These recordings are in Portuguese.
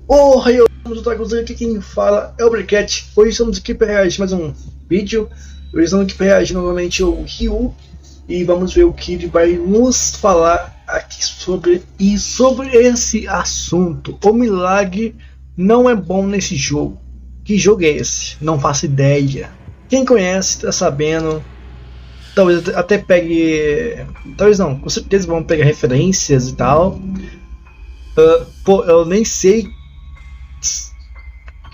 Oh, Raio, vamos lutar com aqui, quem fala é o Briquete. Hoje estamos aqui para reagir mais um vídeo. Hoje estamos aqui para reagir novamente ao Ryu. E vamos ver o que ele vai nos falar aqui sobre esse assunto. O milagre não é bom nesse jogo. Que jogo é esse? Não faço ideia. Quem conhece está sabendo. Talvez até pegue. Talvez não, com certeza vão pegar referências e tal. Pô, eu nem sei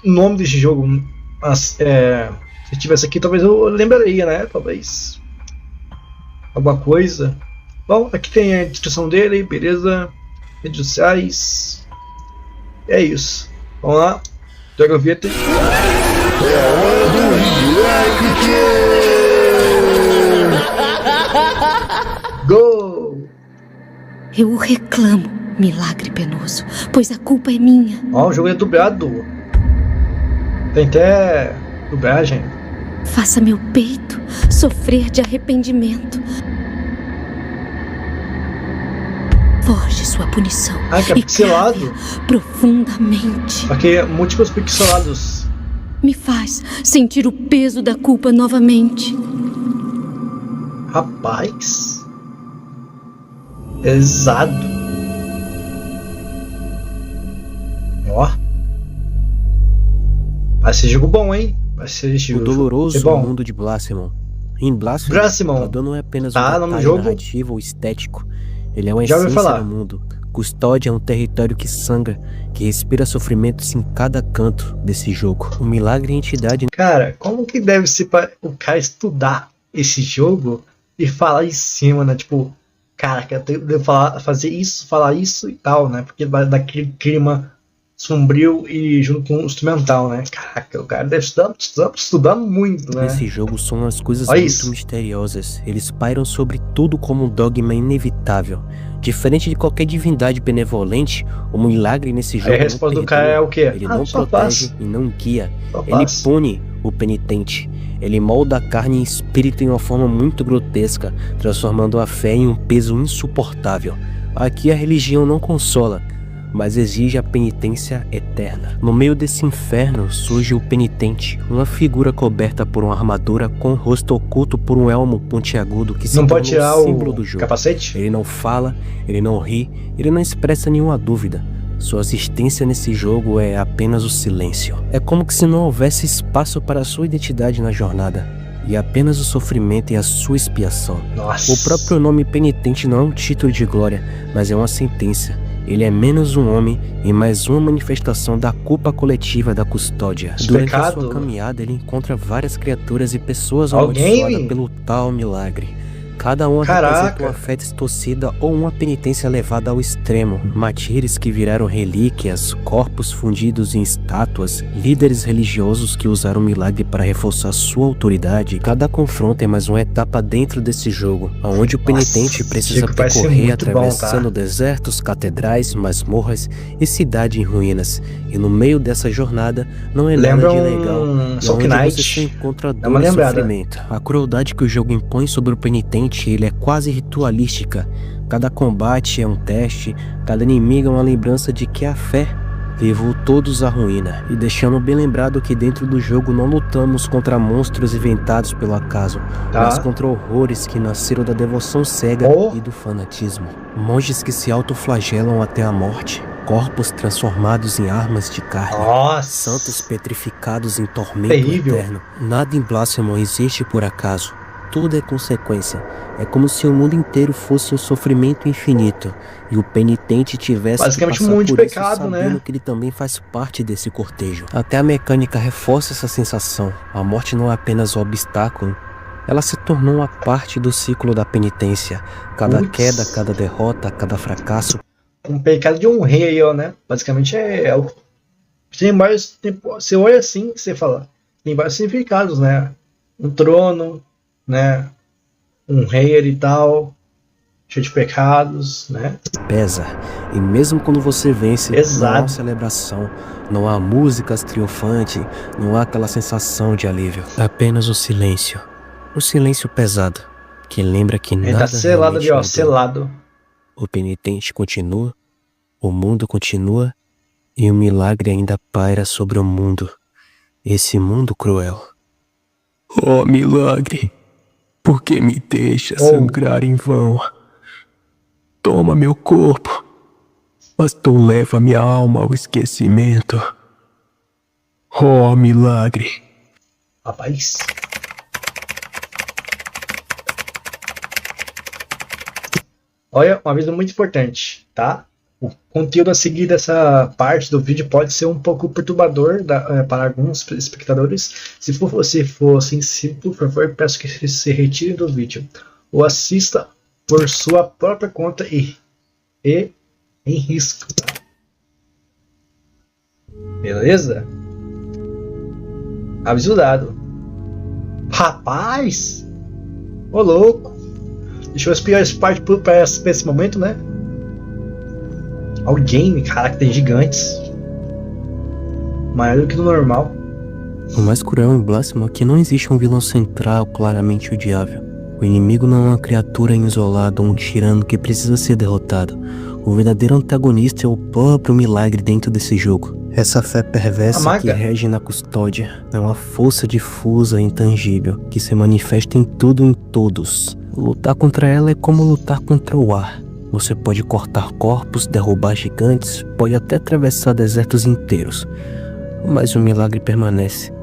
o nome desse jogo, mas se tivesse aqui talvez eu lembraria, né? Talvez alguma coisa. Bom, aqui tem a descrição dele, beleza? Redes sociais. É isso. Vamos lá. Joga a vinheta. Go! Eu o reclamo, milagre penoso, pois a culpa é minha. Ó, o jogo é dublado. Tem até dublagem. Faça meu peito sofrer de arrependimento. Forge sua punição. Ah, que é pixelado. Profundamente. Aqui é múltiplos pixelados. Me faz sentir o peso da culpa novamente. Rapaz. Pesado. Ó. Vai ser jogo bom, hein? Vai ser jogo o doloroso bom. Mundo de Blasphemon. Em Blasphemon, Adão não é apenas um detalhe narrativo ou estético. Ele é uma essência do mundo. Custódia é um território que sangra, que respira sofrimentos em cada canto desse jogo. O milagre é entidade. Cara, como que deve ser para o cara estudar esse jogo e falar em cima, né? Tipo, cara, eu devo fazer isso, falar isso e tal, né? Porque vai dar aquele clima sombrio e junto com o instrumental, né? Caraca, o cara deve estudar muito, né? Nesse jogo são as coisas muito misteriosas. Eles pairam sobre tudo como um dogma inevitável. Diferente de qualquer divindade benevolente, o milagre nesse jogo. Aí a resposta do cara é o quê? Ele não protege e não guia. Ele pune o penitente. Ele molda a carne e espírito em uma forma muito grotesca, transformando a fé em um peso insuportável. Aqui a religião não consola, mas exige a penitência eterna. No meio desse inferno surge o penitente, uma figura coberta por uma armadura com o rosto oculto por um elmo pontiagudo que se torna o símbolo do jogo. Capacete? Ele não fala, ele não ri, ele não expressa nenhuma dúvida. Sua existência nesse jogo é apenas o silêncio. É como que se não houvesse espaço para a sua identidade na jornada, e apenas o sofrimento e a sua expiação. Nossa. O próprio nome penitente não é um título de glória, mas é uma sentença. Ele é menos um homem e mais uma manifestação da culpa coletiva da Custódia. Durante a sua caminhada, ele encontra várias criaturas e pessoas amaldiçoadas pelo tal milagre. Cada uma representa uma fé distorcida ou uma penitência levada ao extremo. Mártires que viraram relíquias, corpos fundidos em estátuas, líderes religiosos que usaram o milagre para reforçar sua autoridade. Cada confronto é mais uma etapa dentro desse jogo, onde o penitente precisa percorrer atravessando desertos, catedrais, masmorras e cidade em ruínas. E no meio dessa jornada não é nada de legal. É onde você se encontra dor e sofrimento. A crueldade que o jogo impõe sobre o penitente, ele é quase ritualística. Cada combate é um teste, cada inimigo é uma lembrança de que a fé levou todos à ruína. E deixando bem lembrado que dentro do jogo não lutamos contra monstros inventados pelo acaso, mas contra horrores que nasceram da devoção cega e do fanatismo. Monges que se autoflagelam até a morte, corpos transformados em armas de carne, santos petrificados em tormento eterno. Nada em Blasphemon existe por acaso. Tudo é consequência. É como se o mundo inteiro fosse um sofrimento infinito e o penitente tivesse basicamente que passar um monte de por pecado, isso, sabendo que ele também faz parte desse cortejo. Até a mecânica reforça essa sensação. A morte não é apenas um obstáculo. Ela se tornou uma parte do ciclo da penitência. Cada queda, cada derrota, cada fracasso. Um pecado de um rei aí, ó, né? Basicamente é o... Tem vários... Você olha assim, você fala... Tem vários significados, né? Um trono, né? Um rei e tal, cheio de pecados, né? Pesa. E mesmo quando você vence, não há uma celebração, não há músicas triunfantes, não há aquela sensação de alívio. Apenas o silêncio. O silêncio pesado, que lembra que nada tá selado ali, ó, selado. O penitente continua, o mundo continua E o milagre ainda paira sobre o mundo. Esse mundo cruel. Oh, milagre, por que me deixa sangrar em vão? Toma meu corpo, mas tu leva minha alma ao esquecimento. Oh, milagre. Rapaz. Olha, um aviso muito importante, tá? O conteúdo a seguir dessa parte do vídeo pode ser um pouco perturbador para alguns espectadores. Se você for sensível, por favor, peço que se retire do vídeo. Ou assista por sua própria conta e em risco. Tá? Beleza? Aviso dado. Rapaz! Ô louco! Deixa eu espiar essa parte para esse momento, né? Alguém, caraca, tem gigantes. Maior do que o normal. O mais cruel e blasfemo é que não existe um vilão central claramente odiável. O inimigo não é uma criatura isolada ou um tirano que precisa ser derrotado. O verdadeiro antagonista é o próprio milagre dentro desse jogo. Essa fé perversa que rege na custódia é uma força difusa e intangível que se manifesta em tudo e em todos. Lutar contra ela é como lutar contra o ar. Você pode cortar corpos, derrubar gigantes, pode até atravessar desertos inteiros. Mas o milagre permanece.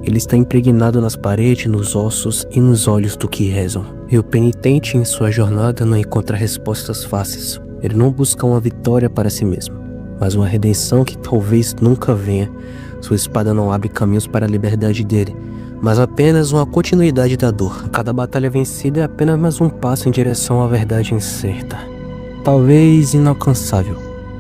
Ele está impregnado nas paredes, nos ossos e nos olhos do que rezam. E o penitente em sua jornada não encontra respostas fáceis. Ele não busca uma vitória para si mesmo, mas uma redenção que talvez nunca venha. Sua espada não abre caminhos para a liberdade dele, mas apenas uma continuidade da dor. Cada batalha vencida é apenas mais um passo em direção à verdade incerta. Talvez inalcançável.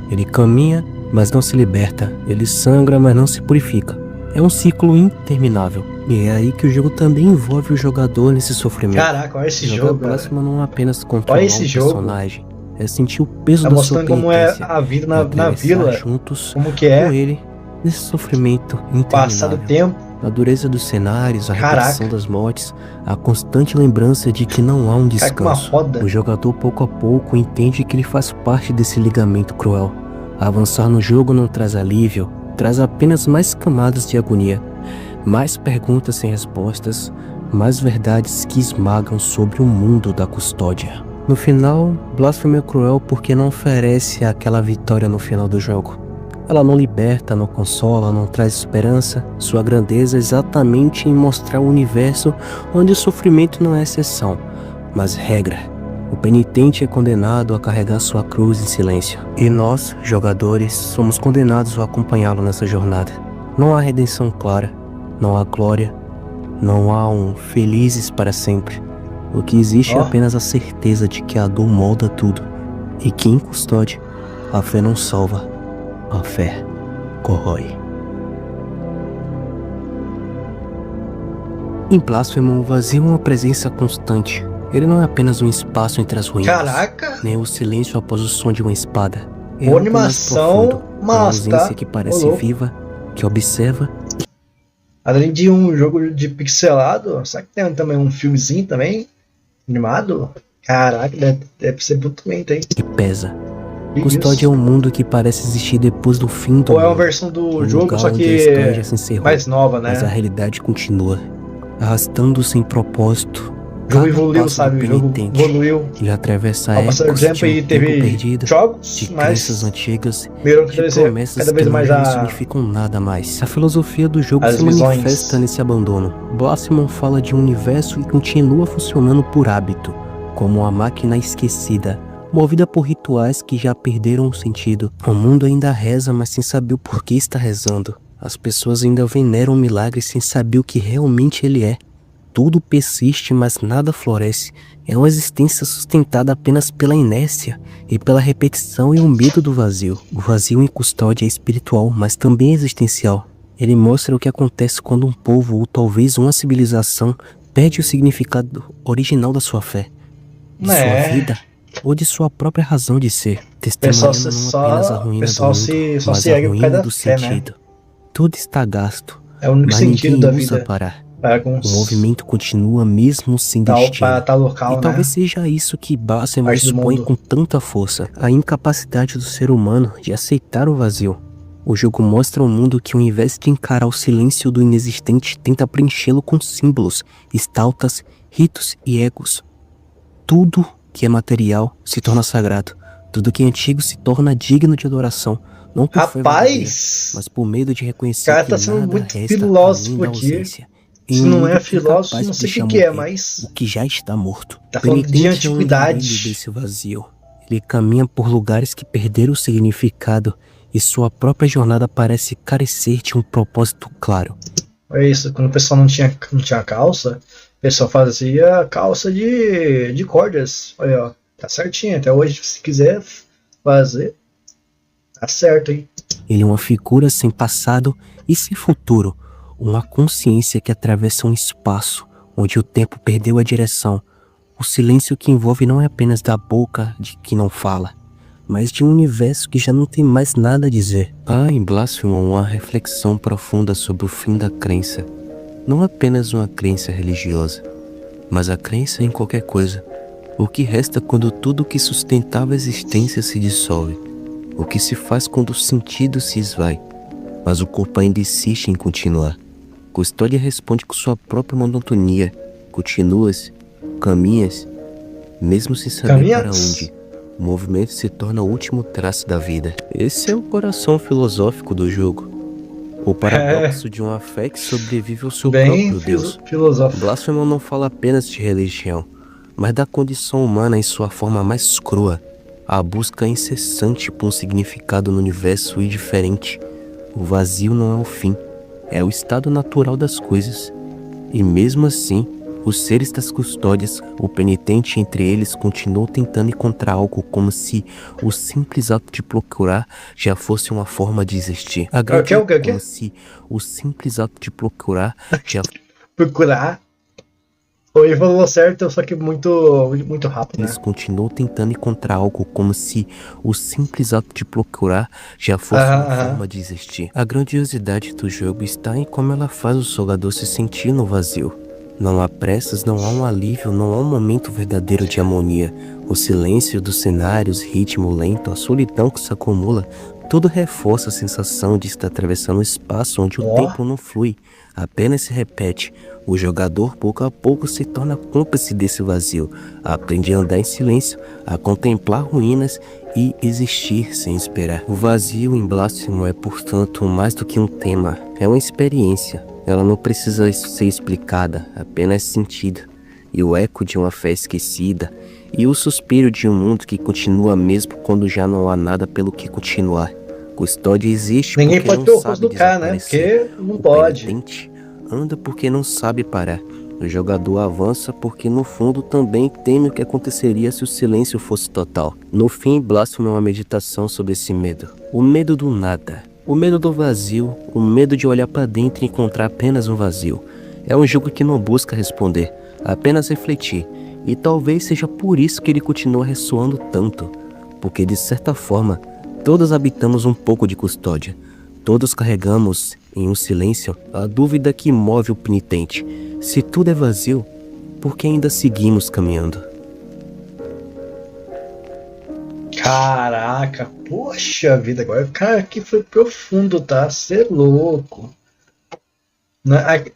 Ele caminha, mas não se liberta. Ele sangra, mas não se purifica. É um ciclo interminável. E é aí que o jogo também envolve o jogador nesse sofrimento. Caraca, olha esse jogo. Próximo não é apenas controlar um personagem. É sentir o peso da sua penitência. Como é a vida na vila. Juntos como que é. Com ele, nesse sofrimento interminável. Passado o tempo. A dureza dos cenários, a repetição das mortes, a constante lembrança de que não há um descanso. O jogador pouco a pouco entende que ele faz parte desse ligamento cruel. Avançar no jogo não traz alívio, traz apenas mais camadas de agonia, mais perguntas sem respostas, mais verdades que esmagam sobre o mundo da custódia. No final, Blasphemy é cruel porque não oferece aquela vitória no final do jogo. Ela não liberta, não consola, não traz esperança. Sua grandeza é exatamente em mostrar o universo onde o sofrimento não é exceção, mas regra. O penitente é condenado a carregar sua cruz em silêncio. E nós, jogadores, somos condenados a acompanhá-lo nessa jornada. Não há redenção clara, não há glória, não há um felizes para sempre. O que existe é apenas a certeza de que a dor molda tudo. E que em custódia, a fé não salva. A fé corrói. Em Blasphemous, o vazio é uma presença constante. Ele não é apenas um espaço entre as ruínas. Caraca! Nem o silêncio após o som de uma espada. É uma animação uma ausência que parece viva, que observa. Além de um jogo de pixelado, será que tem também um filmezinho também? Animado? Caraca, deve ser muito bem, hein? E pesa. Custódia é um mundo que parece existir depois do fim do mundo. Ou é uma versão do jogo, só que mais nova, né? Mas a realidade continua, arrastando sem propósito. O jogo evoluiu, sabe? O jogo evoluiu. Ele atravessa épocas de um tempo perdido, jogos, de crenças antigas, de promessas que não significam nada mais. A filosofia do jogo se manifesta nesse abandono. Blasphemous fala de um universo que continua funcionando por hábito, como uma máquina esquecida, movida por rituais que já perderam o sentido. O mundo ainda reza, mas sem saber o porquê está rezando. As pessoas ainda veneram o milagre sem saber o que realmente ele é. Tudo persiste, mas nada floresce. É uma existência sustentada apenas pela inércia e pela repetição e o medo do vazio. O vazio em custódia é espiritual, mas também existencial. Ele mostra o que acontece quando um povo ou talvez uma civilização perde o significado original da sua fé, de sua vida ou de sua própria razão de ser, testemunhando não apenas a ruína do mundo, mas a ruína do sentido. Tudo está gasto, é o único mas sentido ninguém da ousa vida. parar. O movimento continua mesmo sem destino. Local, e talvez seja isso que Blasphemous expõe com tanta força, a incapacidade do ser humano de aceitar o vazio. O jogo mostra um mundo que, ao invés de encarar o silêncio do inexistente, tenta preenchê-lo com símbolos, estátuas, ritos e egos. Tudo que é material se torna sagrado. Tudo que é antigo se torna digno de adoração. Não por fé verdadeira, mas por medo de reconhecer cara que tá sendo nada muito resta filósofo além da aqui. ausência. Se não é filósofo, não sei o que é, mas o que já está morto. tá falando de antiguidade. Desse vazio. Ele caminha por lugares que perderam o significado e sua própria jornada parece carecer de um propósito claro. É isso, quando o pessoal não tinha calça, o pessoal fazia calça de cordas. Olha, ó, tá certinho. Até hoje, se quiser fazer, tá certo, hein? Ele é uma figura sem passado e sem futuro. Uma consciência que atravessa um espaço onde o tempo perdeu a direção. O silêncio que envolve não é apenas da boca de quem não fala, mas de um universo que já não tem mais nada a dizer. Há em Blasphemon uma reflexão profunda sobre o fim da crença. Não apenas uma crença religiosa, mas a crença em qualquer coisa. O que resta quando tudo que sustentava a existência se dissolve. O que se faz quando o sentido se esvai, mas o corpo ainda insiste em continuar. Custódia responde com sua própria monotonia. Continuas, caminhas, mesmo sem saber para onde. O movimento se torna o último traço da vida. Esse é o coração filosófico do jogo. O paradoxo de uma fé que sobrevive ao seu próprio Deus. Blasphemon não fala apenas de religião, mas da condição humana em sua forma mais crua. A busca incessante por um significado no universo indiferente. O vazio não é o fim, é o estado natural das coisas. E mesmo assim, os seres das custódias, o penitente entre eles, continuou tentando encontrar algo, como se o simples ato de procurar já fosse uma forma de existir. Como se o simples ato de procurar já... Procurar? Ele falou certo, só que muito rápido, né? Eles continuam tentando encontrar algo, como se o simples ato de procurar já fosse uma forma de existir. A grandiosidade do jogo está em como ela faz o jogador se sentir no vazio. Não há pressas, não há um alívio, não há um momento verdadeiro de harmonia. O silêncio dos cenários, ritmo lento, a solidão que se acumula, tudo reforça a sensação de estar atravessando um espaço onde o tempo não flui, apenas se repete. O jogador, pouco a pouco, se torna cúmplice desse vazio, aprende a andar em silêncio, a contemplar ruínas e existir sem esperar. O vazio em Blasphemon é, portanto, mais do que um tema, é uma experiência. Ela não precisa ser explicada, apenas sentida. E o eco de uma fé esquecida, e o suspiro de um mundo que continua mesmo quando já não há nada pelo que continuar. Custódia existe porque ninguém pode ter o rosto do cara, né? Porque não pode. Penitente anda porque não sabe parar. O jogador avança porque no fundo também teme o que aconteceria se o silêncio fosse total. No fim, Blasphemon é uma meditação sobre esse medo. O medo do nada. O medo do vazio. O medo de olhar para dentro e encontrar apenas um vazio. É um jogo que não busca responder, apenas refletir. E talvez seja por isso que ele continua ressoando tanto. Porque de certa forma, todos habitamos um pouco de Custódia. Todos carregamos, em um silêncio, a dúvida que move o penitente. Se tudo é vazio, por que ainda seguimos caminhando? Caraca, poxa vida, agora o cara aqui foi profundo, tá? Cê é louco.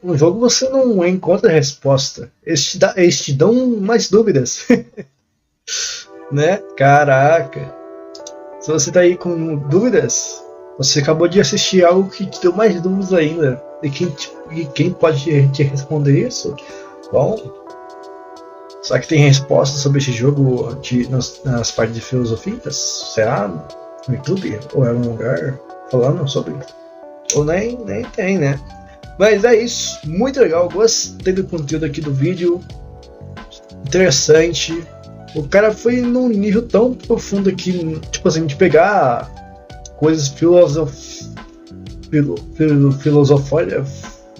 No jogo você não encontra resposta. Eles te dão mais dúvidas. Né? Caraca. Se você tá aí com dúvidas, você acabou de assistir algo que te deu mais dúvidas ainda. E quem pode te responder isso? Bom, será que tem resposta sobre esse jogo nas partes de filosofias? Será? No YouTube? Ou é um lugar falando sobre? Ou nem tem, né? Mas é isso. Muito legal. Gostei do conteúdo aqui do vídeo. Interessante. O cara foi num nível tão profundo aqui, tipo assim, de pegar coisas filosóficas.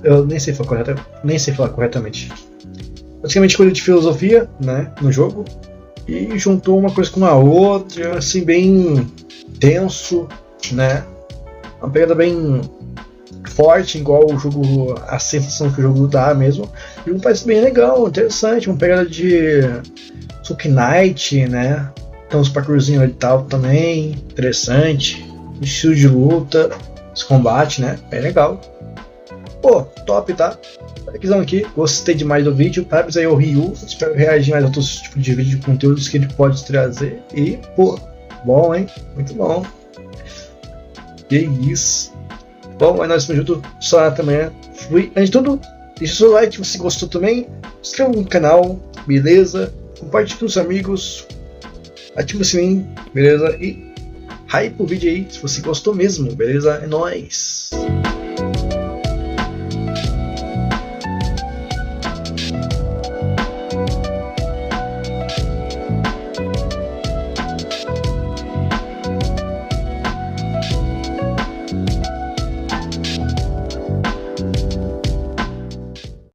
Eu nem sei falar corretamente. Praticamente coisa de filosofia, né, no jogo, e juntou uma coisa com a outra, assim, bem tenso, né, uma pegada bem forte, igual o jogo, a sensação que o jogo dá mesmo, e um parece bem legal, interessante, uma pegada de Suki Knight, né, tem uns parkourzinhos ali e tal também, interessante, estilo de luta, esse combate, né? Bem legal. Pô, top, tá? Aqui, gostei demais do vídeo. Parabéns aí ao Ryu. Espero reagir mais a outros tipos de vídeo de conteúdos que ele pode trazer. E, pô, bom, hein? Muito bom. Que isso. Bom, mas nós estamos juntos só amanhã. Fui. Antes de tudo, deixa o seu like se você gostou também. Se inscreva no canal, beleza? Compartilhe com os amigos. Ativa o sininho, beleza? E hype o vídeo aí se você gostou mesmo, beleza? É nóis!